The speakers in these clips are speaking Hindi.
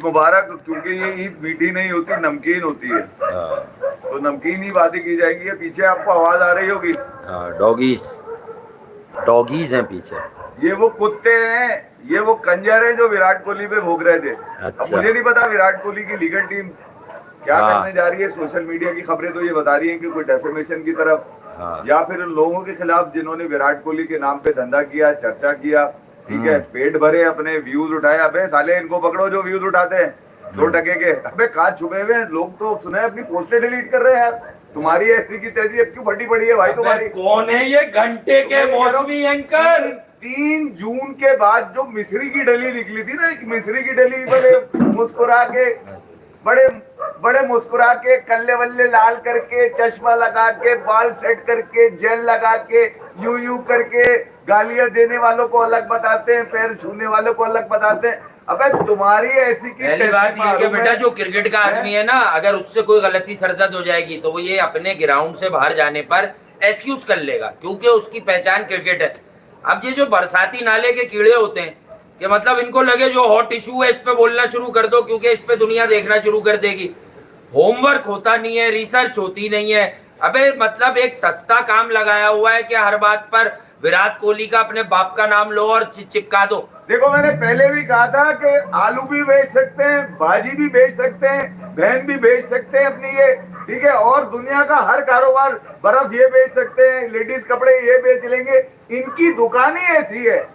मुबारक, क्योंकि ये ईद मीठी नहीं होती, नमकीन होती है। तो नमकीन ही बातें की जाएंगी। पीछे आपको आवाज आ रही होगी। डॉगीज डॉगीज हैं पीछे। ये वो कुत्ते हैं, ये वो कंजर हैं जो विराट कोहली पे भोग रहे थे। अब अच्छा। मुझे नहीं पता विराट कोहली की लीगल टीम क्या करने हाँ जा रही है। सोशल मीडिया की खबरें तो ये बता रही हैं कि कोई डेफेमेशन की तरफ, हाँ। या फिर उन लोगों के खिलाफ जिन्होंने विराट कोहली के नाम पे धंधा किया, चर्चा किया। ठीक है, पेट भरे, अपने व्यूज उठाए। अबे साले इनको पकड़ो जो व्यूज उठाते हैं 2 टके के। अबे कहाँ छुपे हुए हैं लोग, तो सुना है अपनी पोस्टें डिलीट कर रहे हैं यार। तुम्हारी ऐसी की तैसी अब क्यों फटी पड़ी है भाई तुम्हारी? कौन है ये घंटे के मौसमी एंकर? 3 जून के बाद जो मिस्री की डली निकली थी ना, एक मिस्री की डली, बड़े मुस्कुरा के, बड़े बड़े मुस्कुरा के, कल्ले वल्ले लाल करके, चश्मा लगा के, बाल सेट करके, जेल लगा के, यू यू करके गालियां देने वालों को अलग बताते हैं, पैर छूने वालों को अलग बताते हैं। अबे तुम्हारी ऐसी की पहली बात ये कि बेटा जो क्रिकेट का आदमी है ना, अगर उससे कोई गलती सरजद हो जाएगी तो वो ये अपने ग्राउंड से बाहर जाने पर एक्सक्यूज कर लेगा, क्योंकि उसकी पहचान क्रिकेट है। अब ये जो बरसाती नाले के कीड़े होते हैं, कि मतलब इनको लगे जो हॉट इशू है इस पे बोलना शुरू कर दो, क्योंकि इस पे दुनिया देखना शुरू कर देगी। होमवर्क होता नहीं है, रिसर्च होती नहीं है। अबे मतलब एक सस्ता काम लगाया हुआ है कि हर बात पर विराट कोहली का अपने बाप का नाम लो और चिपका दो। देखो, मैंने पहले भी कहा था कि आलू भी बेच सकते हैं, भाजी भी बेच सकते हैं, बहन भी बेच सकते हैं अपनी ये। ठीक है, और दुनिया का हर कारोबार, बर्फ ये बेच सकते हैं, लेडीज कपड़े ये बेच लेंगे। इनकी दुकान ही ऐसी है।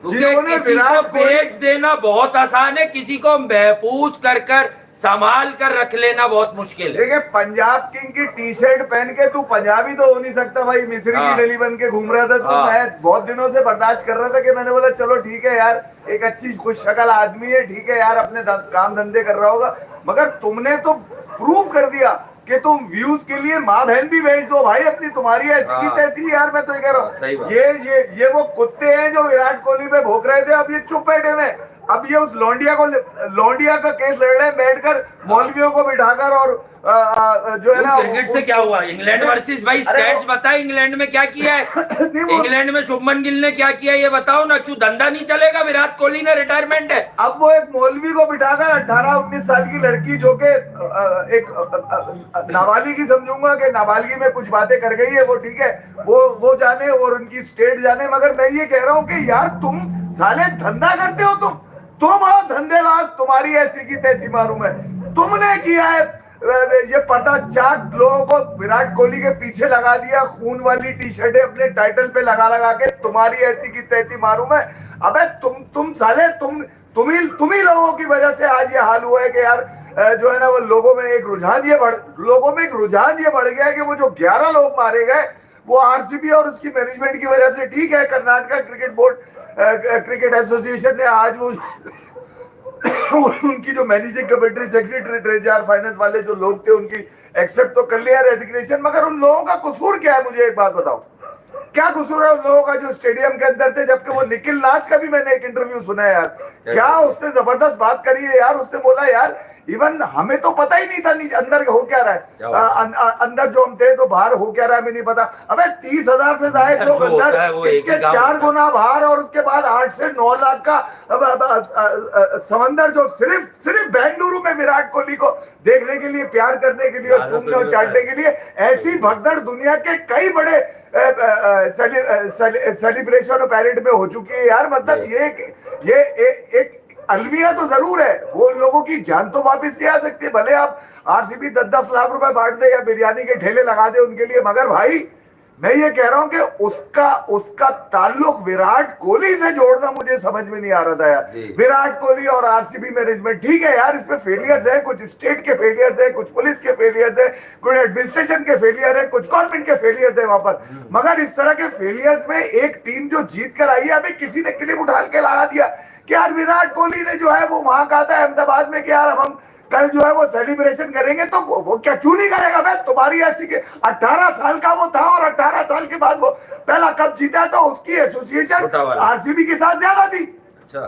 जिन्होंने किसी को बेच देना बहुत आसान है, किसी को महफूज कर कर संभाल कर रख लेना बहुत मुश्किल है। देखिए, पंजाब किंग की टी शर्ट पहन के तू पंजाबी तो हो नहीं सकता भाई। मिस्री की डली बन के घूम रहा था तो मैं बहुत दिनों से बर्दाश्त कर रहा था, कि मैंने बोला चलो ठीक है यार, एक अच्छी खुश शक्ल आदमी है, ठीक है यार, अपने काम धंधे कर रहा होगा। मगर तुमने तो प्रूफ कर दिया कि तुम व्यूज के लिए माँ बहन भी भेज दो भाई अपनी। तुम्हारी ऐसी की तैसी यार, मैं तो ये कह रहा हूँ। ये वो कुत्ते हैं जो विराट कोहली पे भोंक रहे थे, अब ये चुप बैठे हुए। अब ये उस लौंडिया का केस लड़ रहे हैं बैठकर, मौलवियों को बिठाकर। और जो है ना, क्रिकेट से क्या हुआ? इंग्लैंड वर्सेस, भाई स्टैट्स बताए इंग्लैंड में क्या किया है। इंग्लैंड में शुभमन गिल ने क्या किया ये बताओ ना। क्यों धंधा नहीं चलेगा? विराट कोहली ने रिटायरमेंट है। अब वो एक मौलवी को बिठाकर 18-19 साल की लड़की, जो के एक नाबालिग समझूंगा कि नाबालिगी में कुछ बातें कर गई है वो, ठीक है, वो जाने और उनकी स्टेट जाने। मगर मैं ये कह रहा हूँ कि यार तुम साले धंधा करते हो, तुम हो धंधेबाज। तुम्हारी ऐसी की तैसी मालूम है। तुमने किया है ये पर्दा चाक, लोगों को विराट कोहली के पीछे लगा दिया, खून वाली टी शर्टें अपने टाइटल पे लगा लगा के। तुम्हारी ऐसी की तैसी मालूम है। अबे तुम साले, तुम ही लोगों की वजह से आज ये हाल हुआ है कि यार जो है ना, वो लोगों में एक रुझान ये बढ़ गया है कि वो जो 11 लोग मारे गए वो आरसीबी और उसकी मैनेजमेंट की वजह से। ठीक है, Karnataka cricket board, cricket association ने आज वो उनकी जो managing committee secretary, treasure, finance वाले जो लोग थे, उनकी एक्सेप्ट तो कर लिया रेजिग्नेशन। मगर उन लोगों का कसूर क्या है? मुझे एक बात बताओ, क्या कसूर है उन लोगों का जो स्टेडियम के अंदर थे? जबकि वो निखिल नास का भी मैंने एक इंटरव्यू सुना है यार, क्या उससे जबरदस्त बात करी है यार। उससे बोला यार, इवन हमें तो पता ही नहीं था नीचे अंदर हो क्या रहा है। अंदर जो हम थे तो बाहर हो क्या रहा है हमें नहीं पता। अबे 30,000 से ज्यादा लोग अंदर, इसके 4 गुना बाहर, और उसके बाद 8 से 9 लाख का समंदर जो सिर्फ बेंगलुरु में विराट कोहली को देखने के लिए, प्यार करने के लिए और चूमने और चाटने के लिए। ऐसी भगदड़ दुनिया के कई बड़े सेलिब्रेशन और पैरेड में हो चुकी है यार। मतलब ये एक अलमिया तो जरूर है, वो लोगों की जान तो वापस से आ सकती है। भले आप आरसीबी 10-10 लाख रुपए बांट दे या बिरयानी के ठेले लगा दे उनके लिए, मगर भाई मैं ये कह रहा हूं कि उसका ताल्लुक विराट कोहली से जोड़ना मुझे समझ में नहीं आ रहा था यार। विराट कोहली और आरसीबी मैनेजमेंट, ठीक है यार, इसमें फेलियर्स है, कुछ स्टेट के फेलियर्स है, कुछ पुलिस के फेलियर्स है, कुछ एडमिनिस्ट्रेशन के फेलियर है, कुछ गवर्नमेंट के फेलियर्स है वहां पर। मगर इस तरह के फेलियर्स में एक टीम जो जीत कर आई है, अभी किसी ने क्लिप उठा के लगा दिया कि यार विराट कोहली ने जो है वो वहां कहा था अहमदाबाद में कि यार हम कल जो है वो सेलिब्रेशन करेंगे। तो वो क्या क्यों नहीं करेगा? मैं तुम्हारी ऐसी के 18 साल का वो था, और 18 साल के बाद वो पहला कप जीता, तो उसकी एसोसिएशन आरसीबी के साथ ज्यादा थी। अच्छा,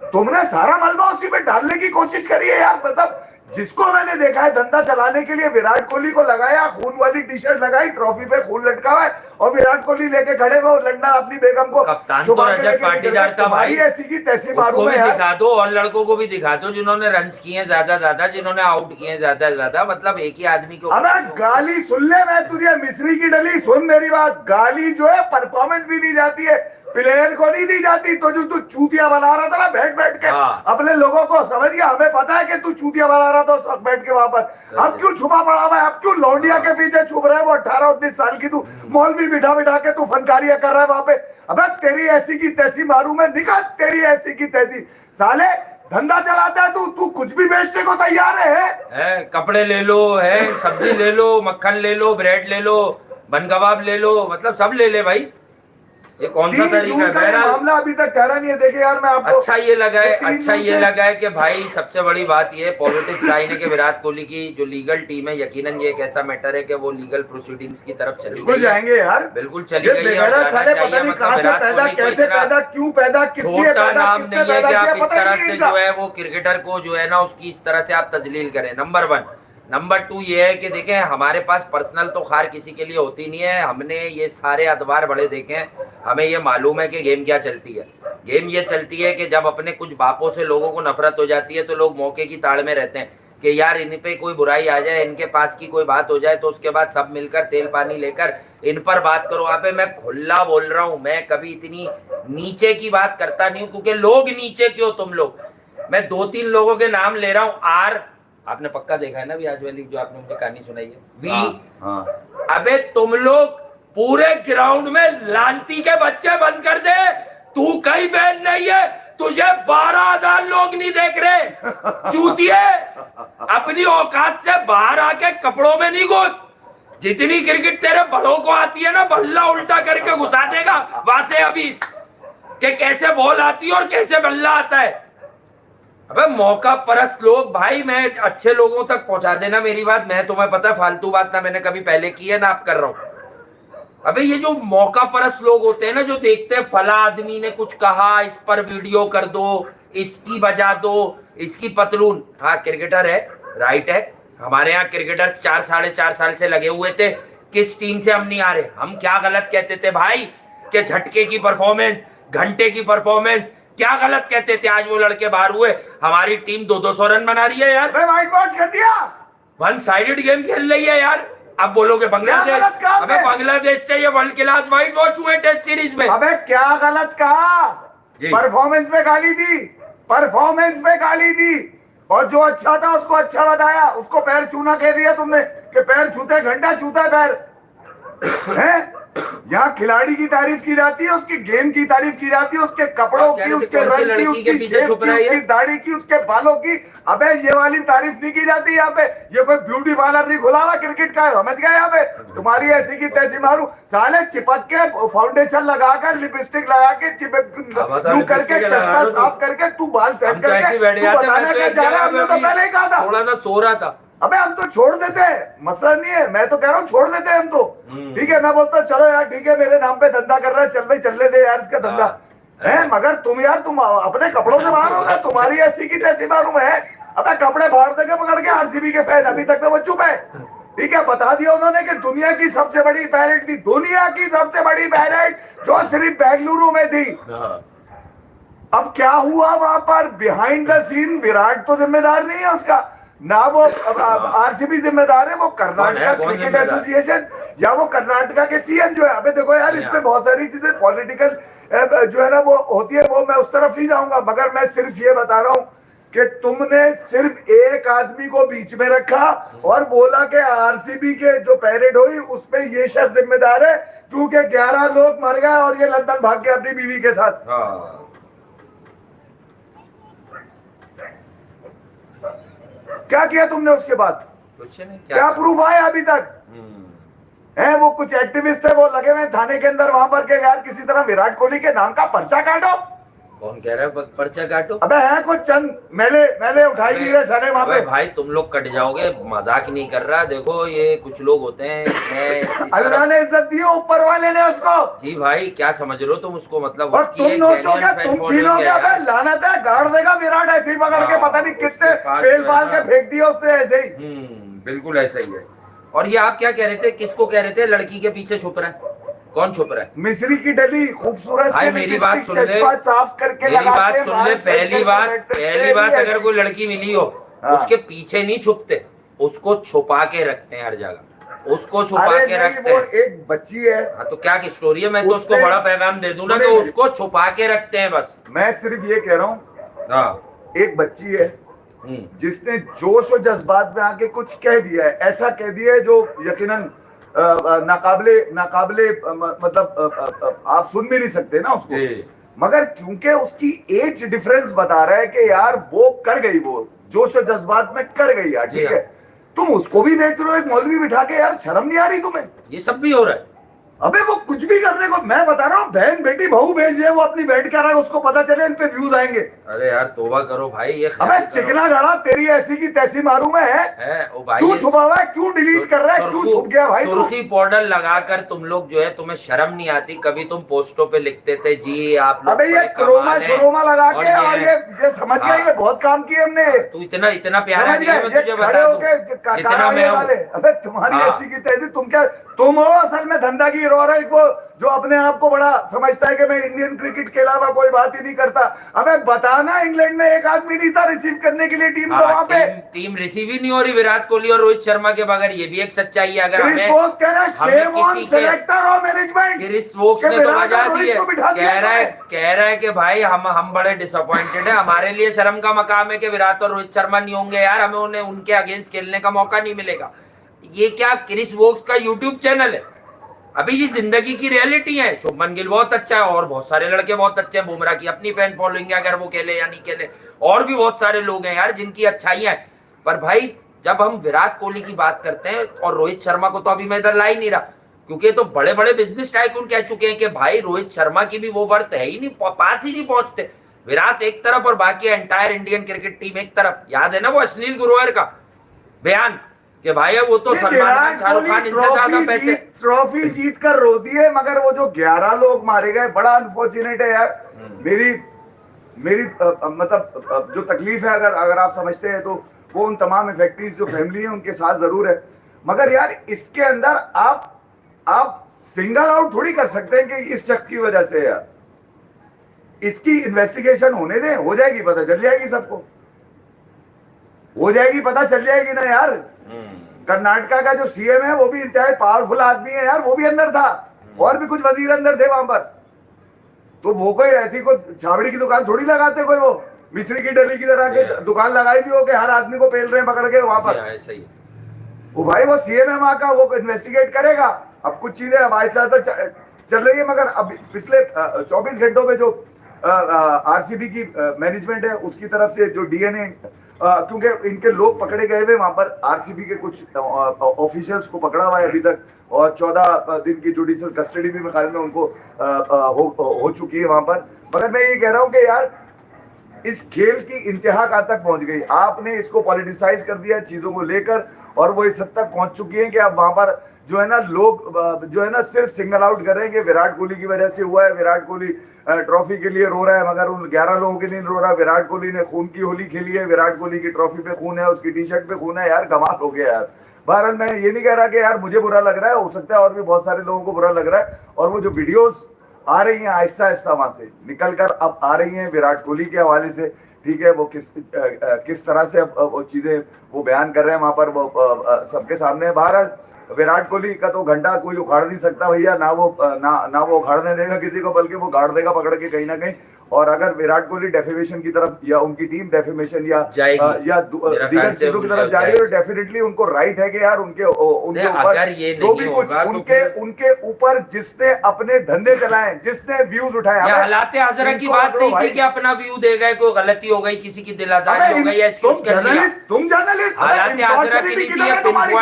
तुमने सारा मलबा उसी पे डालने की कोशिश करी है यार। मतलब जिसको मैंने देखा है धंधा चलाने के लिए विराट कोहली को लगाया, खून वाली टी शर्ट लगाई, ट्रॉफी पे खून लटका हुआ है और विराट कोहली लेके खड़े हुए लंडन अपनी बेगम को कप्तान तो रजत पाटीदार था भाई, ऐसी की तैसी मारूं उसको मैं भी यार। दिखा दो और लड़कों को भी दिखा दो जिन्होंने रन्स किए हैं ज्यादा, जिन्होंने आउट किए हैं ज्यादा, मतलब एक ही आदमी को। अबे गाली सुन ले, मैं तुझे मिस्री की डली सुन मेरी बात, गाली जो है परफॉर्मेंस भी दी जाती है, प्लेयर को नहीं दी जाती। तो जो तू चूतिया बना रहा था ना बैठ बैठ के अपने लोगों को, समझ गया, हमें पता है कि तू चूतिया बना रहा था उस वक्त बैठ के वहां पर। अब क्यों छुपा पड़ा हुआ है, अब क्यों लौंडिया के पीछे छुप रहा है? वो 18-19 साल की तू मौलवी बिठा बिठा के तू फनकारियां कर रहा है वहां पे। अबे तेरी ऐसी की तैसी मारू मैं, निकाल तेरी ऐसी की तैसी। साले धंधा चलाता है तू कुछ भी बेचने को तैयार है? कपड़े ले लो, है सब्जी ले लो, मक्खन ले लो, ब्रेड ले लो, बन कबाब ले लो, मतलब सब ले ले भाई। ये कौन सा तरीका है? मामला अभी तक ठहरा नहीं है। देखिए यार मैं आपको अच्छा ये लगा है कि भाई सबसे बड़ी बात ये पॉलिटिक्स आई है कि विराट कोहली की जो लीगल टीम है, यकीनन ये एक ऐसा मैटर है कि वो लीगल प्रोसीडिंग्स की तरफ चली गई है। जाएंगे यार, बिल्कुल चली गई है। छोटा नाम नहीं है कि आप इस तरह से जो है वो क्रिकेटर को जो है ना उसकी इस तरह से आप तजलील करें, नंबर 1। नंबर 2 ये है कि देखें हमारे पास पर्सनल तो खार किसी के लिए होती नहीं है, हमने ये सारे अदवार बड़े देखे हैं, हमें ये मालूम है कि गेम क्या चलती है। गेम ये चलती है कि जब अपने कुछ बापों से लोगों को नफरत हो जाती है तो लोग मौके की ताड़ में रहते हैं कि यार इन पे कोई बुराई आ जाए, इनके पास की कोई बात हो जाए तो उसके बाद सब मिलकर तेल पानी लेकर इन पर बात करो। यहाँ पे मैं खुला बोल रहा हूँ, मैं कभी इतनी नीचे की बात करता नहीं हूँ, क्योंकि लोग नीचे क्यों, तुम लोग, मैं 2-3 लोगों के नाम ले रहा हूँ। आपने पक्का देखा है ना भी आज वाली जो आपने उनकी कहानी सुनाई है, अबे तुम लोग पूरे ग्राउंड में लांती के बच्चे बंद कर दे, तू कहीं बैन नहीं है, तुझे 12,000 लोग नहीं देख रहे, चूतिए अपनी औकात से बाहर आके कपड़ों में नहीं घुस। जितनी क्रिकेट तेरे बड़ों को आती है ना, बल्ला उल्टा करके घुसा देगा वहां से अभी कि कैसे बॉल आती है और कैसे बल्ला आता है। अबे मौका परस्त लोग, भाई मैं अच्छे लोगों तक पहुंचा देना मेरी बात, मैं तुम्हें पता है फालतू बात ना मैंने कभी पहले की है ना आप कर रहा हूं। अबे ये जो मौका परस्त लोग होते हैं ना, जो देखते हैं फला आदमी ने कुछ कहा, इस पर वीडियो कर दो, इसकी बजा दो, इसकी पतलून। हाँ क्रिकेटर है, राइट है, हमारे यहाँ क्रिकेटर्स 4-4.5 साल से लगे हुए थे, किस टीम से हम नहीं आ रहे। हम क्या गलत कहते थे भाई कि झटके की परफॉर्मेंस, घंटे की परफॉर्मेंस, क्या गलत कहते थे? आज वो लड़के बाहर हुए, हमारी टीम 200 रन बना रही है यार, व्हाइट वॉश कर दिया, 1 साइडेड गेम खेल रही है यार। अब बोलोगे बांग्लादेश, अबे बांग्लादेश चाहिए वर्ल्ड क्लास, व्हाइट वॉश हुए टेस्ट सीरीज में। अबे क्या गलत कहा? परफॉर्मेंस पे गाली दी, परफॉर्मेंस पे गाली दी, और जो अच्छा था उसको अच्छा बताया, उसको पैर छूना कह दिया तुमने कि पैर छूते, घंटा छूता है पैर है। यहाँ खिलाड़ी की तारीफ की जाती है, उसकी गेम की तारीफ की जाती है, उसके कपड़ों की, उसके रंग की, उसकी शेप की, उसकी दाढ़ी की, उसके बालों की। अबे ये वाली तारीफ नहीं की जाती यहाँ पे। ये कोई ब्यूटी पार्लर नहीं खुला हुआ क्रिकेट का, समझ गया? यहाँ पे तुम्हारी ऐसी की तैसी मारू, साले चिपक के फाउंडेशन लगाकर, लिपस्टिक लगा के, चिपक करके, चश्मा साफ करके, तू बाल सेट करके, तू बताना क्या चाह रहा है? हमने तो पहले ही कहा था, थोड़ा सा सो रहा था। अबे हम तो छोड़ देते हैं, मसला नहीं है, मैं तो कह रहा हूँ छोड़ देते हैं हम तो। ठीक है, मैं बोलता हूँ चलो यार ठीक है, मेरे नाम पे धंधा कर रहा है, चल भाई चलने दे यार इसका धंधा है। मगर तुम यार, तुम अपने कपड़ों से बाहर होगा, तुम्हारी ऐसी की तैसी मालूम है। अबे कपड़े फाड़ देंगे पकड़ के आरसीबी के फैन, अभी तक तो वो चुप है। ठीक है, बता दिया उन्होंने कि दुनिया की सबसे बड़ी पैरेड थी, दुनिया की सबसे बड़ी पैरेड जो सिर्फ बेंगलुरु में थी। अब क्या हुआ वहां पर बिहाइंड द सीन? विराट तो जिम्मेदार नहीं है उसका ना, वो आरसीबी जिम्मेदार है, वो कर्नाटका क्रिकेट एसोसिएशन या वो कर्नाटका के सीएम जो है। अबे देखो यार, इसमें बहुत सारी चीजें पॉलिटिकल जो है ना वो होती है, वो मैं उस तरफ नहीं जाऊंगा, मगर मैं सिर्फ ये बता रहा हूँ कि तुमने सिर्फ एक आदमी को बीच में रखा और बोला कि आरसीबी के जो पैरेड हुई उसमें ये शख्स जिम्मेदार है, क्योंकि 11 लोग मर गए और ये लंदन भाग गए अपनी बीवी के साथ। क्या किया तुमने उसके बाद? कुछ नहीं। क्या प्रूफ आया अभी तक? है वो कुछ एक्टिविस्ट है, वो लगे हुए थाने के अंदर वहां पर के यार किसी तरह विराट कोहली के नाम का पर्चा काटो। कौन कह रहा है पर्चा काटो? अबे है कुछ चंद मैले उठाई नहीं रहे साले वहां अबे पे। भाई तुम लोग कट जाओगे, मजाक नहीं कर रहा। देखो ये कुछ लोग होते हैं अल्लाह ने इज्जत दी है, ऊपर वाले ने उसको। जी भाई क्या समझ रहे हो तुम उसको? मतलब और उसकी तुम एक नोचोगे, genuine fan तुम following छीनोगे, है अबे यार। लानत है, गाड़ देगा विराट ऐसे ही पकड़ के, हाँ, पता नहीं उसके किसने पास पेल जो है पाल ना- के फेंक दिया उससे ऐसे ही। बिल्कुल ऐसा ही है। और ये आप क्या कह रहे थे, किसको कह रहे थे लड़की के पीछे छुप रहा है? कौन छुप रहा है? मिस्री की डली खूबसूरत भाई से मेरी बात लिपस्टिक सुन ले, चश्मा साफ करके मेरी लगाते बात हैं, सुन ले। बाल सही करके बैठते हैं, पहली बात तेरी अगर कोई लड़की मिली हो, हाँ। उसके पीछे नहीं छुपते, उसको छुपा के रखते हैं हर जगह, उसको छुपा अरे के नहीं, रखते वो हैं। एक बच्ची है। हाँ तो क्या की स्टोरी है? मैं तो उसको उसने- बड़ा पैगाम दे दूं ना सुने कि मेरी- उसको छुपा के रखते हैं बस। मैं सिर्फ ये कह रहा हूँ, हाँ एक बच्ची है हम्म, जिसने जोश और जज्बात में आके कुछ कह दिया है, ऐसा कह दिया है जो यकीनन नाकाबले नाकाबले मतलब आप सुन भी नहीं सकते ना उसको। जी। मगर क्योंकि उसकी एज डिफरेंस बता रहा है कि यार वो कर गई, वो जोश और जज्बात में कर गई यार, जी ठीक हाँ। है। तुम उसको भी बेच रहे हो एक मौलवी बिठा के, यार शर्म नहीं आ रही तुम्हें? ये सब भी हो रहा है। अबे वो कुछ भी करने को, मैं बता रहा हूँ, बहन बेटी बहू भेज दे, वो अपनी बैठ कर रहा है, उसको पता चले इन पे व्यूज आएंगे। अरे यार तोबा करो भाई, ये अबे चिकना गाड़ा तेरी ऐसी की तैसी मारू मैं है। ओ भाई क्यों ये छुपा हुआ है, क्यों डिलीट कर रहा है, क्यों छुप गया भाई तू? सुर्खी पाउडर लगाकर तुम लोग जो है, तुम्हें शर्म नहीं आती? कभी तुम पोस्टों पे लिखते थे जी आप लोग अबे ये बड़े क्रोमा कमाल हैं, श्रोमा लगा के, और ये ये समझ गया, हाँ। ये बहुत काम किए हमने। तू इतना इतना प्यारा समझ नहीं है, गए, मैं ये तुझे खड़े बता होके दूं जितना मैं हूं। वाले। अबे तुम्हारी हाँ। ऐसी की तैसी, तुम क्या, तुम हो असल में धंधा की रो रहे वो जो अपने आप को बड़ा समझता है कि मैं इंडियन क्रिकेट के अलावा कोई बात ही नहीं करता। अबे बताना, इंग्लैंड में एक आदमी नहीं था रिसीव करने के लिए टीम को वहां पे। टीम रिसीव ही नहीं हो रही विराट कोहली और रोहित शर्मा के बगैर, ये भी एक सच्चाई है। अगर क्रिस हमें वोक्स कह रहा है हमें शेम ऑन किसी के- सेलेक्टर और मैनेजमेंट। क्रिस वोक्स कि ने तो विराट बजा और दी रोहित है, को बिठा दिया कह रहा है कि भाई हम बड़े डिसअपॉइंटेड है, हमारे लिए शर्म का मकाम है कि विराट और रोहित शर्मा नहीं होंगे यार, हमें उन्हें उनके अगेंस्ट खेलने का मौका नहीं मिलेगा। ये क्या क्रिस वोक्स का यूट्यूब चैनल है? अभी ये जिंदगी की रियलिटी है। शुभमन गिल बहुत अच्छा है और बहुत सारे लड़के बहुत अच्छे हैं, बुमराह की अपनी फैन फॉलोइंग है, अगर वो खेले या नहीं खेले, और भी बहुत सारे लोग हैं यार जिनकी अच्छाइयां हैं। पर भाई जब हम विराट कोहली की बात करते हैं, और रोहित शर्मा को तो अभी मैं इधर ला ही नहीं रहा, क्योंकि तो बड़े बड़े बिजनेस टाइकून कह चुके हैं कि भाई रोहित शर्मा की भी वो वर्थ है ही नहीं, पास ही नहीं पहुंचते। विराट एक तरफ और बाकी एंटायर इंडियन क्रिकेट टीम एक तरफ। याद है ना वो अश्लील गुरुवार का बयान कि भाई वो तो सलमान खान शाहरुख खान इनसे ज्यादा पैसे। ट्रॉफी जीत कर रो दिए, मगर वो जो 11 लोग मारे गए, बड़ा अनफॉर्चुनेट है यार। मेरी मतलब जो तकलीफ है, अगर आप समझते हैं तो वो उन तमाम इफेक्टिव्स जो फैमिली है उनके साथ जरूर है। मगर यार इसके अंदर आप सिंगल आउट थोड़ी कर सकते हैं कि इस शख्स की वजह से। यार इसकी इन्वेस्टिगेशन होने दें, हो जाएगी, पता चल जाएगी, सबको हो जाएगी, पता चल जाएगी ना यार। कर्नाटका का जो सीएम है वो भी इंतहाई पावरफुल आदमी है यार, वो भी अंदर था, और भी कुछ वजीर अंदर थे वहां पर। तो वो कोई ऐसी कोई छावड़ी की दुकान थोड़ी लगाते, कोई वो मिस्री की डली की तरह के दुकान लगाई भी हो कि हर आदमी को पेल रहे हैं पकड़ के वहां पर। सही वो भाई वो सीएम है वहां का, वो इन्वेस्टिगेट करेगा। अब कुछ चीजें हमारे साथ चल रही है, मगर अब पिछले 24 घंटों में जो आरसीबी की मैनेजमेंट है उसकी तरफ से जो डीएनए, क्योंकि इनके लोग पकड़े गए हुए वहां पर, आरसीबी के कुछ ऑफिशियल्स को पकड़ा हुआ है अभी तक, और 14 दिन की जुडिशियल कस्टडी भी मेरे ख्याल में उनको हो चुकी है वहां पर। मगर मैं ये कह रहा हूं कि यार इस खेल की इंतहा कहां तक पहुंच गई, आपने इसको पॉलिटिसाइज कर दिया चीजों को लेकर, और वो इस हद तक पहुंच चुकी है कि अब वहां पर जो है ना लोग जो है ना सिर्फ सिंगल आउट कर रहे हैं कि विराट कोहली की वजह से हुआ है, विराट कोहली ट्रॉफी के लिए रो रहा है, मगर उन 11 लोगों के लिए नहीं रो रहा। विराट कोहली ने खून की होली खेली है, विराट कोहली की ट्रॉफी पे खून है, उसकी टी शर्ट पे खून है। यार कमाल हो गया यार। बहरहाल मैं ये नहीं कह रहा कि यार मुझे बुरा लग रहा है, हो सकता है और भी बहुत सारे लोगों को बुरा लग रहा है। और वो जो वीडियोस आ रही हैं आहिस्ता आहिस्ता वहां से निकल कर अब आ रही हैं विराट कोहली के हवाले से, ठीक है, वो किस तरह से अब वो चीजें वो बयान कर रहे हैं वहां पर, वो सबके सामने है। बहरहाल विराट कोहली का तो घंटा कोई उखाड़ नहीं सकता भैया, ना वो उखाड़ने देगा किसी को, बल्कि वो गाड़ देगा पकड़ के कहीं ना कहीं। और अगर विराट कोहली डेफेमेशन की तरफ या उनकी टीम डेफेमेशन या दीगर चीजों की तरफ जा रही है, तो डेफिनेटली उनको राइट है कि यार उनके ऊपर जो भी कुछ उनके ऊपर जिसने अपने धंधे चलाए, जिसने व्यूज उठाए, हालात हजरा की बात नहीं थी कि अपना व्यू दे गए, कोई गलती हो गई, किसी की दिल आजारी हो गई, तुम जर्नलिस्ट, हालात हजरा की नहीं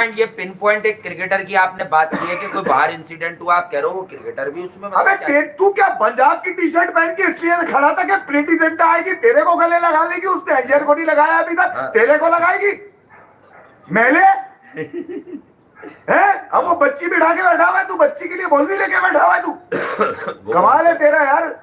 थी। ये पिन पॉइंट एक क्रिकेटर की आपने बात की है कि कोई बाहर इंसिडेंट हुआ, आप कह रहे हो वो क्रिकेटर भी उसमें। अबे तू क्या पंजाब की टी शर्ट पहन के इसलिए पढ़ा था कि प्रीति जिंटा आएगी तेरे को गले लगा लेगी, उसने अय्यर को नहीं लगाया अभी तक, हाँ। तेरे को लगाएगी मेले है। अब वो बच्ची बिठा के बैठा हुआ है, तू बच्ची के लिए मौलवी लेके बैठा हुआ है तू। कमाल है तेरा यार।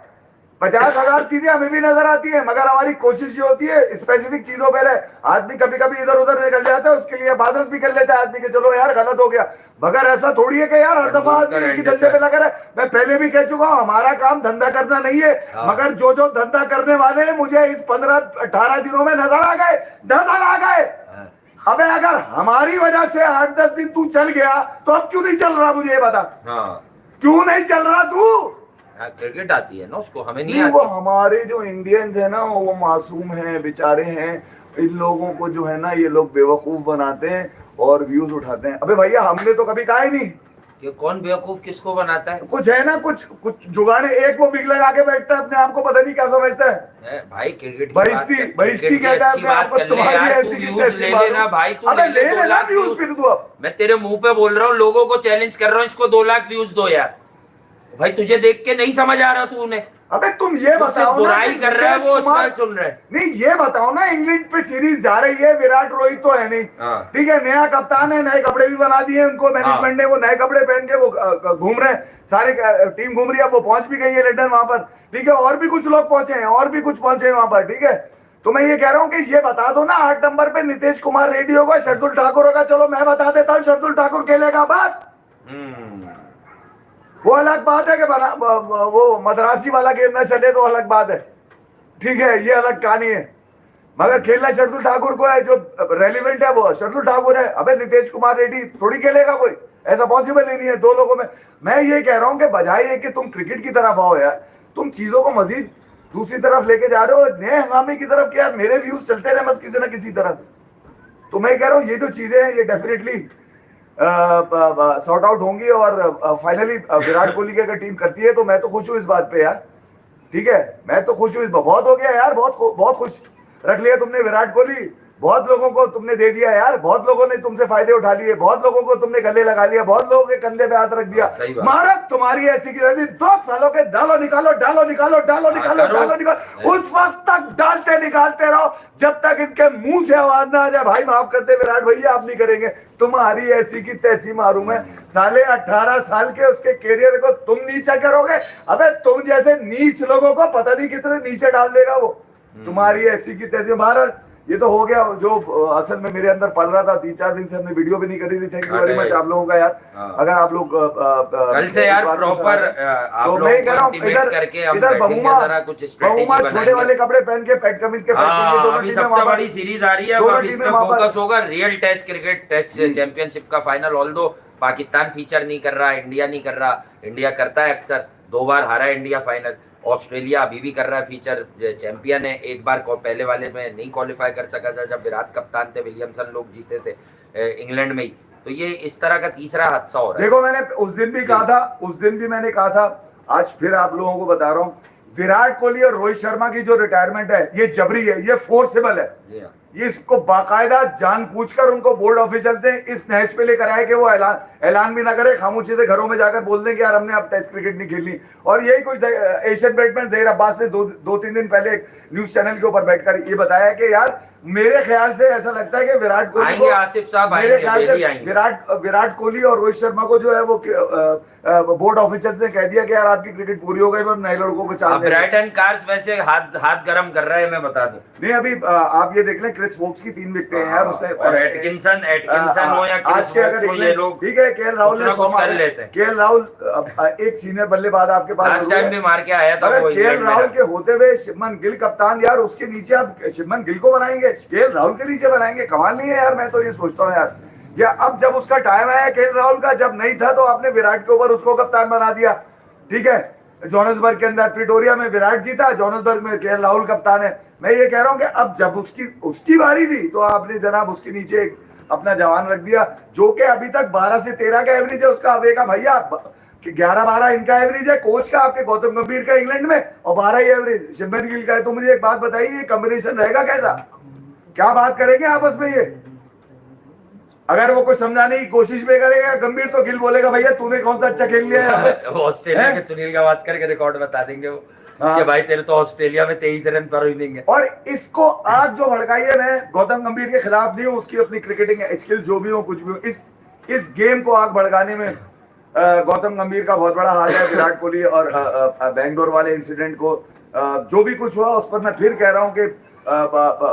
50,000 चीजें हमें भी नजर आती है, मगर हमारी कोशिश ये होती है स्पेसिफिक चीजों पर है। आदमी कभी कभी इधर उधर निकल जाता है, उसके लिए बादरत भी कर लेता है आदमी के, चलो यार गलत हो गया, मगर ऐसा थोड़ी है कि यार हर दफा आदमी एक ही धंधे पे लगा रहा है। मैं पहले भी कह चुका हूं, हमारा काम धंधा करना नहीं है, मगर जो जो धंधा करने वाले हैं मुझे इस 15-18 दिनों में नजर आ गए। अबे अगर हमारी वजह से 8-10 दिन तू चल गया तो अब क्यों नहीं चल रहा, मुझे ये बता। क्यों नहीं चल रहा तू? क्रिकेट आती है ना उसको, हमें नहीं वो आती। हमारे जो इंडियंस है ना, वो मासूम हैं बेचारे हैं, इन लोगों को जो है ना ये लोग बेवकूफ बनाते हैं और व्यूज उठाते हैं। अबे भैया हमने तो कभी कहा ही नहीं कि कौन बेवकूफ किसको बनाता है। कुछ है ना, कुछ जुगाड़े, एक वो बिग लगा के बैठता है अपने आप को, पता नहीं क्या समझता है भाई क्रिकेट बहिश्ती कहता है अपने आप को, तुम्हारी ऐसी की तैसी ले बात लेना हो। भाई, तू अबे ले ले 2 लेना लाख व्यूज व्यूज। फिर तू। अब मैं तेरे मुंह पे बोल रहा हूँ, लोगों को चैलेंज कर रहा हूँ, इसको 2 लाख व्यूज दो यार। भाई तुझे देख के नहीं समझ आ रहा तूने। अबे तुम ये बताओ ना, बुराई कर रहा है वो, नीतीश कुमार सुन रहा है। नहीं ये बताओ ना, इंग्लैंड पे सीरीज जा रही है, विराट रोहित तो है नहीं, ठीक है, नया कप्तान है, नए कपड़े भी बना दिए उनको मैनेजमेंट ने, वो नए कपड़े पहन के वो घूम रहे हैं, सारे टीम घूम रही है, वो पहुंच भी गई है लंदन वहां पर, ठीक है, और भी कुछ लोग पहुंचे हैं, और भी कुछ पहुंचे हैं वहां पर, ठीक है। तो मैं ये कह रहा हूँ कि ये बता दो ना 8 नंबर पे नीतीश कुमार रेड्डी होगा, शार्दुल ठाकुर होगा, चलो मैं बता देता हूँ शार्दुल ठाकुर खेलेगा, बात वो अलग बात है कि वो मद्रासी वाला गेम ना चले तो अलग बात है, ठीक है, ये अलग कहानी है, मगर खेलना शार्दुल ठाकुर को है, जो रेलिवेंट है वो शार्दुल ठाकुर है। अबे नीतीश कुमार रेड्डी थोड़ी खेलेगा कोई, ऐसा पॉसिबल ही नहीं है दो लोगों में। मैं ये कह रहा हूं कि बजाय ये कि तुम क्रिकेट की तरफ आओ यार, तुम चीजों को मजीद दूसरी तरफ लेके जा रहे हो, नए हंगामे की तरफ, क्या मेरे व्यूज चलते रहे बस किसी ना किसी तरफ। तो मैं कह रहा हूँ ये जो चीजें हैं ये डेफिनेटली सॉर्ट आउट होंगी, और फाइनली विराट कोहली की अगर टीम करती है तो मैं तो खुश हूँ इस बात पे यार, ठीक है, मैं तो खुश हूँ इस बात, बहुत हो गया यार, बहुत खुश रख लिया तुमने विराट कोहली, बहुत लोगों को तुमने दे दिया यार, बहुत लोगों ने तुमसे फायदे उठा लिए, बहुत लोगों को तुमने गले लगा लिया, बहुत लोगों के कंधे पे हाथ रख दिया। महाराज तुम्हारी ऐसी की रहती 2 सालों के डालो निकालो उस वक्त तक डालते निकालते रहो जब तक इनके मुंह से आवाज ना आ जाए, भाई माफ करते विराट भैया आप नहीं करेंगे, तुम्हारी ऐसी की तैसी मारू मैं साले। 18 साल के उसके कैरियर को तुम नीचा करोगे, अबे तुम जैसे नीच लोगों को पता नहीं कितने नीचे डाल देगा वो, तुम्हारी ऐसी की तैसी। महाराज ये तो हो गया जो असल में मेरे अंदर पल रहा था, 3-4 दिन से हमने वीडियो भी नहीं करी थी। थैंक यू वेरी मच आप लोगों का यार, अगर आप लोग कल से यार प्रॉपर तो मैं कह रहा हूँ इधर बहुमा छोटे वाले कपड़े पहन के पैट कमीज के अभी सबसे बड़ी सीरीज आ रही है, अब इसमें फोकस होगा real test cricket, test championship का फाइनल। ऑल्दो पाकिस्तान फीचर नहीं कर रहा, इंडिया नहीं कर रहा, इंडिया करता है अक्सर, 2 बार हारा इंडिया फाइनल, ऑस्ट्रेलिया अभी भी कर रहा है, फीचर चैंपियन है, एक बार पहले वाले में नहीं क्वालिफाई कर सका था जब विराट कप्तान थे, विलियमसन लोग जीते थे इंग्लैंड में ही। तो ये इस तरह का तीसरा हादसा हो रहा है। देखो मैंने उस दिन भी मैंने कहा था, आज फिर आप लोगों को बता रहा हूँ, विराट कोहली और रोहित शर्मा की जो रिटायरमेंट है ये जबरी है, ये फोर्सेबल है, ये इसको बाकायदा जानबूझकर उनको बोर्ड ऑफिशियल थे इस नहज पे लेकर आए कि वो ऐलान भी ना करे, खामोशी से घरों में जाकर बोल दें कि यार हमने अब टेस्ट क्रिकेट नहीं खेलनी। और यही कोई एशियन बैट्समैन जहीर अब्बास ने 2-3 दिन पहले एक न्यूज चैनल के ऊपर बैठकर ये बताया कि यार मेरे ख्याल से ऐसा लगता है कि विराट कोहली को, आसिफ साहब मेरे ख्याल से विराट कोहली और रोहित शर्मा को जो है वो बोर्ड ऑफिशियल ने कह दिया कि यार आपकी क्रिकेट पूरी हो गई, मैं नए लड़कों को चांस दे। ब्राइटन कार्स वैसे हाथ गरम कर रहा है, मैं बता दूं। नहीं अभी आप ये देख लें, क्रिस वोक्स की 3 विकेटें हैं यार उससे, और एटकिंसन हो या आज के अगर ये लोग, ठीक है, केएल राहुल ने कुछ कर लेते हैं। केएल राहुल एक सीनियर बल्लेबाज आपके पास लास्ट टाइम भी मार के आया था वो। केएल राहुल के होते हुए शुभमन गिल कप्तान, यार उसके नीचे आप शुभमन गिल को बनाएंगे, केएल राहुल के नीचे बनाएंगे, कमाल नहीं है यार। मैं तो ये सोचता हूँ यार, या अब जब उसका टाइम आया केएल राहुल का, जब नहीं था तो आपने विराट के ऊपर उसको कप्तान बना दिया, ठीक है, जोहान्सबर्ग के अंदर प्रिटोरिया में विराट जी था, जोहान्सबर्ग में केएल राहुल कप्तान है। मैं ये कह रहा हूं कि अब जब उसकी बारी थी तो आपने जनाब उसके नीचे एक अपना जवान रख दिया, जो कि अभी तक 12 से 13 का एवरेज है उसका, अवे का भैया 11-12 इनका एवरेज है, कोच का आपके गौतम गंभीर का इंग्लैंड में, और 12 ही एवरेज शुभमन गिल का है। तो मुझे एक बात बताइए, ये कॉम्बिनेशन रहेगा कैसा, क्या बात करेंगे आपस में ये? अगर वो कुछ समझाने की कोशिश भी करेगा गंभीर तो गिल बोलेगा भैया तूने कौन सा अच्छा खेल लिया है। ऑस्ट्रेलिया के सुनील गावस्कर के रिकॉर्ड बता देंगे वो। हाँ। कि भाई तेरे तो ऑस्ट्रेलिया में 23 रन पर इनिंग है। और इसको आग जो भड़काई है, मैं गौतम गंभीर के खिलाफ नहीं हूँ, उसकी अपनी क्रिकेटिंग स्किल्स जो भी हो कुछ भी हो, इस गेम को आग भड़काने में गौतम गंभीर का बहुत बड़ा हाथ है। विराट कोहली और बेंगलोर वाले इंसिडेंट को जो भी कुछ हुआ उस पर मैं फिर कह रहा हूँ कि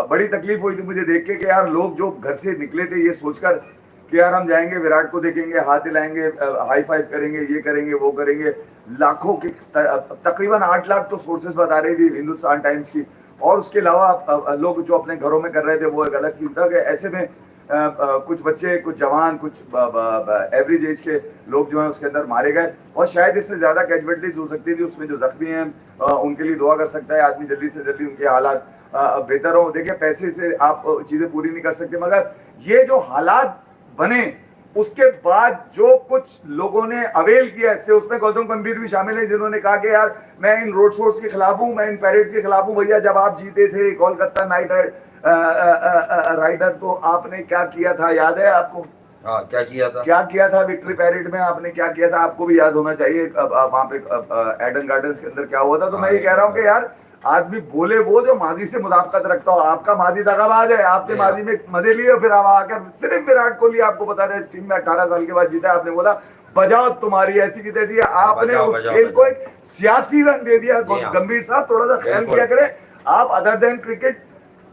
बड़ी तकलीफ हुई थी मुझे देख के कि यार लोग जो घर से निकले थे ये सोचकर कि यार हम जाएंगे विराट को देखेंगे, हाथ हिलाएंगे, हाई फाइव करेंगे, ये करेंगे वो करेंगे, लाखों की तकरीबन 8 लाख तो सोर्सेस बता रही थी हिंदुस्तान टाइम्स की, और उसके अलावा लोग जो अपने घरों में कर रहे थे वो एक अलग सीन था कि ऐसे में कुछ बच्चे, कुछ जवान, कुछ एवरेज एज के लोग जो हैं उसके अंदर मारे गए, और शायद इससे ज्यादा कैजुअलिटीज हो सकती थी। उसमें जो जख्मी हैं उनके लिए दुआ कर सकता है आदमी, जल्दी से जल्दी उनके हालात बेहतर हो। देखिए पैसे से आप चीजें पूरी नहीं कर सकते, मगर ये जो हालात बने उसके बाद जो कुछ लोगों ने अवेल किया इससे, उसमें गौतम गंभीर भी शामिल है जिन्होंने कहा कि यार मैं इन रोड शोज के खिलाफ हूं, मैं इन पैरेड्स के खिलाफ हूं। भैया जब आप जीते थे कोलकाता नाइट राइडर तो आपने क्या किया था, याद है आपको? हाँ, क्या किया था? क्या किया था विक्ट्री पैरेड में आपने, क्या किया था? आपको भी याद होना चाहिए वहां पे एडन गार्डन्स के अंदर क्या हुआ था। तो मैं ये कह रहा हूँ कि यार आदमी बोले वो जो माजी से मुताबिकत रखता हो। आपका माजी दगाबाज है, आपने माजी में मजे लिए, फिर आप आकर सिर्फ विराट कोहली आपको बता रहे इस टीम में 18 साल के बाद जीता, आपने बोला बजाओ तुम्हारी ऐसी की तैसी। आपने उस खेल को एक सियासी रंग दे दिया। गंभीर साहब थोड़ा सा ख्याल किया करें आप, अदर देन क्रिकेट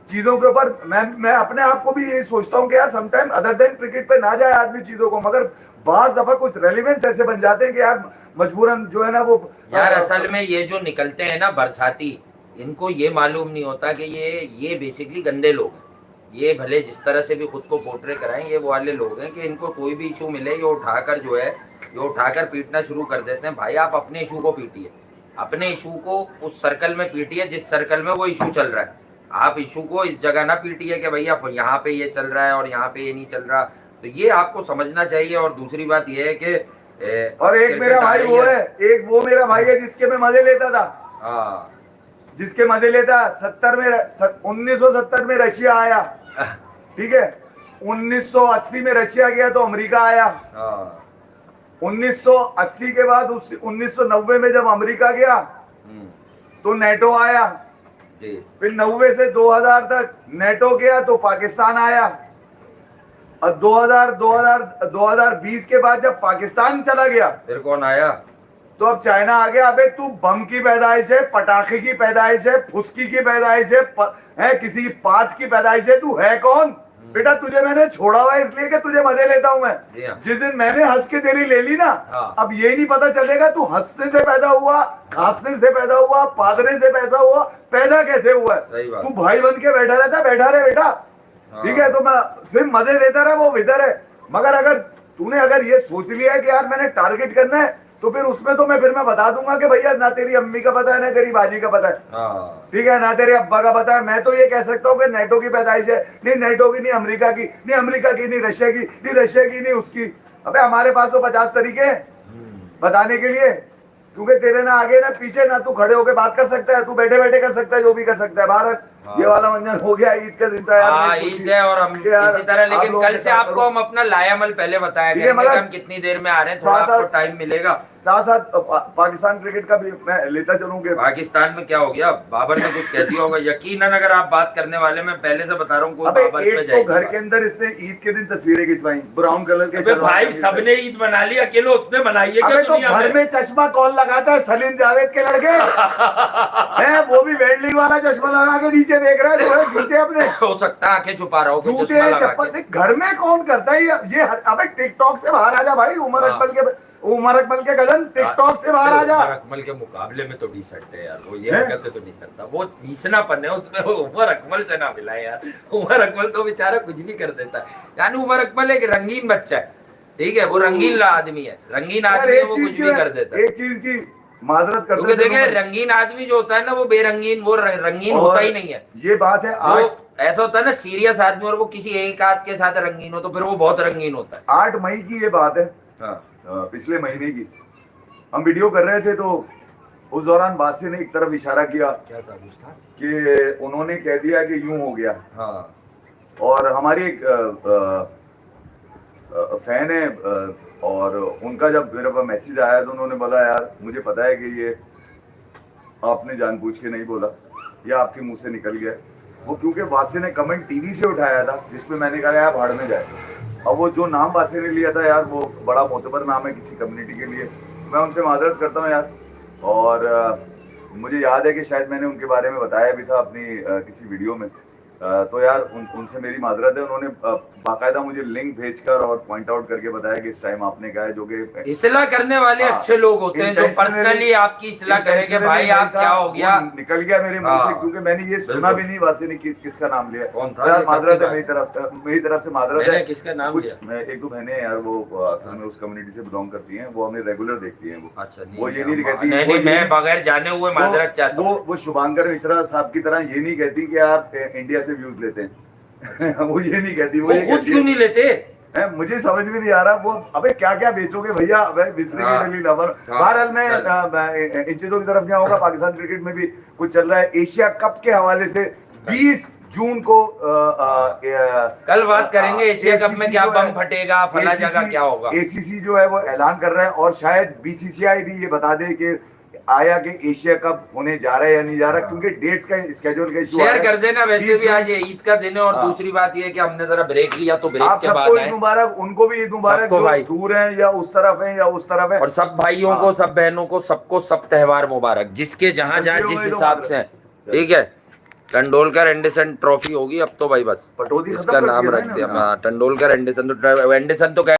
चीजों के ऊपर। मैं अपने आप को भी यही सोचता हूँ कि यार समटाइम अदर देन क्रिकेट पे ना जाए आदमी चीजों को, मगर बाज दफा कुछ रेलिवेंस ऐसे बन जाते हैं कि यार मजबूरन जो है ना वो यार असल में ये जो निकलते हैं ना बरसाती, इनको ये मालूम नहीं होता कि ये बेसिकली गंदे लोग हैं। ये भले जिस तरह से भी खुद को पोर्ट्रे कराएं, ये वो वाले लोग हैं कि इनको कोई भी इशू मिले ये उठाकर जो है ये उठाकर पीटना शुरू कर देते हैं। भाई आप अपने इशू को पीटिए, अपने इशू को उस सर्कल में पीटिए जिस सर्कल में वो इशू चल रहा है। आप इशू को इस जगह ना पीटिए कि भैया यहाँ पे ये चल रहा है और यहाँ पे ये नहीं चल रहा। तो ये आपको समझना चाहिए। और दूसरी बात ये है कि और एक मेरा भाई वो है, एक वो मेरा भाई है जिसके मैं मजे लेता था। हाँ, जिसके मजे लेता 1970 में रशिया आया, ठीक है, 1980 में रशिया गया तो अमेरिका आया, 1980 के बाद 1990 में जब अमेरिका गया तो नेटो आया, फिर 90 से 2000 तक नेटो गया तो पाकिस्तान आया, और 2020 के बाद जब पाकिस्तान चला गया फिर कौन आया? तो अब चाइना आ गया। अबे तू बम की पैदाइश है, पटाखे की पैदाइश है, फुसकी की पैदाइश है, किसी पात की पैदाइश है, तू है कौन? बेटा तुझे मैंने छोड़ा हुआ है इसलिए कि तुझे मजे लेता हूं मैं। जिस दिन मैंने हंस के तेरी ले ली ना, अब ये नहीं पता चलेगा तू हंसने से पैदा हुआ, खांसने से पैदा हुआ, पादने से पैदा हुआ, पैदा कैसे हुआ है। तू भाई बन के बैठा रहता, बैठा रहे बेटा, ठीक है। तो मैं सिर्फ मजे देता रहा, वो बेहतर है। मगर अगर तूने अगर ये सोच लिया है कि यार मैंने टारगेट करना है, तो फिर उसमें तो मैं बता दूंगा कि भैया ना तेरी अम्मी का पता है ना तेरी बाजी का पता है, ठीक है, ना तेरे अब्बा का पता है। मैं तो ये कह सकता हूँ कि नेटो की पैदाइश है, नहीं नेटो की, नहीं अमेरिका की, नहीं अमेरिका की, नहीं रशिया की, नहीं रशिया की, नहीं उसकी। अबे हमारे पास तो 50 तरीके हैं बताने के लिए, क्योंकि तेरे ना आगे ना पीछे, ना तू खड़े होकर बात कर सकता है, तू बैठे बैठे कर सकता है, जो भी कर सकता है। भारत ये वाला मंजर हो गया, ईद का दिन था यार, ईद है और हम इसी तरह। लेकिन कल से आपको हम अपना लायामल पहले बताया कि हम कितनी देर में आ रहे हैं, थोड़ा आपको टाइम मिलेगा। साथ साथ पाकिस्तान क्रिकेट का भी मैं लेता चलूंगा। पाकिस्तान में क्या हो गया, बाबर ने कुछ कह दिया होगा यकीनन। अगर आप बात करने वाले, मैं पहले से बता रहा हूँ, अबे एक तो घर के अंदर इसने ईद के दिन तस्वीरें खिंचवाई ब्राउन कलर के। भाई सबने ईद मना ली, अकेले उसने मनाई है क्या? तो घर में चश्मा कौन लगाता है? सलीम जावेद के लड़के हैं, वो भी वेल्डिंग वाला चश्मा लगा के नीचे देख रहा है, जूते अपने हो सकता है आंखें छुपा रहा हो, जूते चप्पल घर में कौन करता है ये? अबे टिकटॉक से बाहर आ जा भाई, उमर अकमल के गजन टिकटॉक से बाहर आ जा। उमर अकमल के मुकाबले में तो टी-शर्ट है यार, वो ये हरकतें तो नहीं करता, वो मीसनापन है उसमें। वो उमर अकमल से ना मिलाए यार, उमर अकमल तो बेचारा कुछ भी कर देता है। यानी उमर अकमल एक रंगीन बच्चा है, ठीक है, वो रंगीन आदमी है, रंगीन आदमी है, वो कुछ भी कर देता है। एक चीज की माजरत करते हैं, देखिए रंगीन आदमी जो होता है ना वो बेरंगीन, वो रंगीन होता ही नहीं है। ये बात है। ऐसा होता है ना सीरियस आदमी और वो किसी एक आध के साथ रंगीन हो तो फिर वो बहुत रंगीन होता है। 8 मई की ये बात है, पिछले महीने की। हम वीडियो कर रहे थे तो उस दौरान बादशाह ने एक तरफ इशारा किया, क्या था कि उन्होंने कह दिया कि यूं हो गया। और हमारी एक फैन है, और उनका जब मेरे पास मैसेज आया तो उन्होंने बोला यार मुझे पता है कि ये आपने जानबूझ के नहीं बोला या आपके मुंह से निकल गया। वो क्योंकि वासे ने कमेंट टीवी से उठाया था जिसमें मैंने कहा यार भाड़ में जाए। अब वो जो नाम वासे ने लिया था यार, वो बड़ा मोतबर नाम है किसी कम्युनिटी के लिए, मैं उनसे माजरत करता हूँ यार। और मुझे याद है कि शायद मैंने उनके बारे में बताया भी था अपनी किसी वीडियो में। तो यार उनसे मेरी माजरत है। उन्होंने बाकायदा मुझे लिंक भेजकर और पॉइंट आउट करके बताया कि इस टाइम आपने कहा है, जो कि इस्लाह करने वाले हाँ, अच्छे लोग होते हैं जो intentionally- पर्सनली आपकी इस्लाह करेंगे, intentionally भाई नहीं आप था, क्या हो गया। वो निकल गया मेरे मुंह से, हाँ, क्योंकि मैंने ये सुना बिल्कुल। भी नहीं वासे ने किसका नाम लिया। कौन था तो यार ये, माजरत कब है की मेरी तरफ से माजरत मैंने है। किसका नाम कुछ लिया? एक दो बहनें यार वो असल में उस कम्युनिटी से बिलोंग करती हैं, वो हमें रेगुलर देखती हैं। वो अच्छा वो ये नहीं कहती, नहीं वो नहीं, ये मैं नहीं- बगैर जाने हुए माजरत चाहता हूँ। वो शुभांकर मिश्रा साहब की तरह ये नहीं कहती कि आप इंडिया से व्यूज लेते हैं। वो ये नहीं कहती, वो ये खुद कहती क्यों है- नहीं लेते? है, मुझे समझ में नहीं आ रहा वो। अबे क्या क्या बेचोगे भैया, अबे बिस्री हाँ, के डली लवर। हाँ, बहरहाल मैं चल। इन चीजों की तरफ क्या होगा। पाकिस्तान क्रिकेट में भी कुछ चल रहा है। एशिया कप के हवाले से 20 जून को कल बात करेंगे एशिया कप में क्या बम फटेगा, फला जगह क्या होगा। एसीसी जो है वो ऐलान कर रहा है, और शायद बीसीसीआई भी ये बता दे कि आया कि एशिया कप होने जा रहा है या नहीं जा रहा, क्योंकि डेट्स का स्केड्यूल का इशू शेयर कर देना। वैसे भी आज ईद का दिन है, और हाँ। दूसरी बात ये है कि हमने जरा ब्रेक लिया, तो ब्रेक आप के सबको बाद ईद आए। मुबारक, उनको भी ईद मुबारक सबको जो भाई। दूर है या उस तरफ है या उस तरफ है। और सब भाइयों को, सब बहनों को, सबको सब त्योहार मुबारक, जिसके जहां जहां जिस हिसाब से है। ठीक है, टंडोलकर एंडरसन ट्रॉफी होगी अब तो भाई, बस पटौदी खत्म इसका कर नाम दिया रख ना दिया। इन्होंने। हाँ, टंडोलकर एंडरसन तो